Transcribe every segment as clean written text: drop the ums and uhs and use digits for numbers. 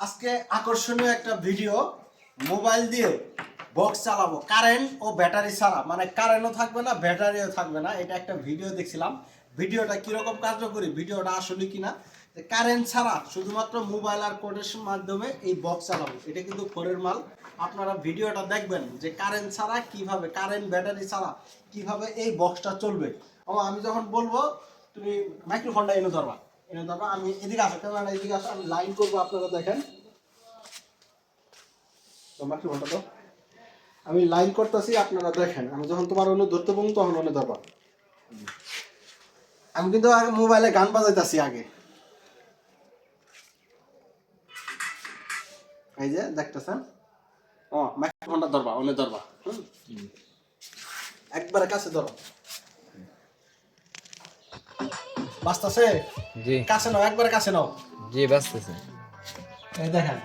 আজকে আকর্ষণীয় একটা ভিডিও, মোবাইল দিয়ে বক্স চালাবো কারেন্ট ও ব্যাটারি ছাড়া, মানে কারেন্টও থাকবে না ব্যাটারিও থাকবে না। এটা একটা ভিডিও দেখছিলাম, ভিডিওটা কিরকম কার্যকরী, ভিডিওটা আসলে কিনা। কারেন্ট ছাড়া শুধুমাত্র মোবাইল আর কোডের মাধ্যমে এই বক্স চালাবো, এটা কিন্তু ফোনের মাল। আপনারা ভিডিওটা দেখবেন যে কারেন্ট ছাড়া কিভাবে, কারেন্ট ব্যাটারি ছাড়া কিভাবে এই বক্সটা চলবে। ও আমি যখন বলবো তুমি মাইক্রোফোনটা এনে ধরবা, আমি এদিকে আসো, ক্যামেরাটা এদিকে আসো, আমি লাইন করবো, আপনারা দেখেন। তো মাইক্রোফোনটা তো আমি লাইন করতেছি, আপনারা দেখেন। আমি যখন তোমার অনু ধরতে পারবো তখন অনু ধরবা। আমি কিন্তু আগে মোবাইলে গান বাজাইতেছি আগে, এই যে দেখতেছেন। ও মাইক্রোফোনটা ধরবা, অনু ধরবা, একবারে কাছে ধরো। বাজতাছে? জি কাছে নাও, একবারে কাছে নাও। জি বাজতেছে। এই দেখেন,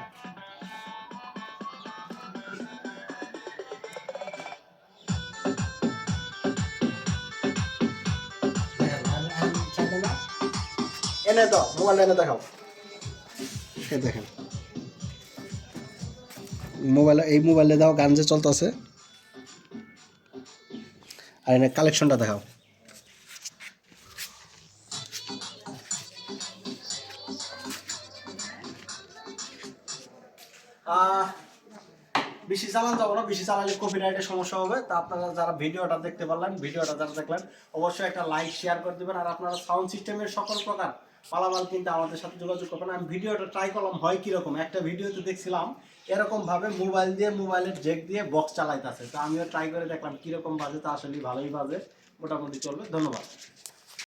এনে দাও মোবাইল, এনে দেখাও। এই দেখেন মোবাইলে, এই মোবাইলে দাও, গান যে চলতেছে। আর এনে কালেকশনটা দেখাও। বেশি চালান যাবো না, বেশি চালালে কপিরাইটের সমস্যা হবে। তা আপনারা যারা ভিডিওটা দেখতে পারলেন, ভিডিওটা যারা দেখলেন অবশ্যই একটা লাইক শেয়ার করে দেবেন। আর আপনারা সাউন্ড সিস্টেমের সকল প্রকার মালামাল কিন্তু আমাদের সাথে যোগাযোগ করবেন। আমি ভিডিওটা ট্রাই করলাম হয় কীরকম, একটা ভিডিওতে দেখছিলাম এরকমভাবে মোবাইল দিয়ে, মোবাইলের জেক দিয়ে বক্স চালাইতেছে। তো আমিও ট্রাই করে দেখলাম কীরকম বাজে, তা আসলে ভালোই বাজে, মোটামুটি চলবে। ধন্যবাদ।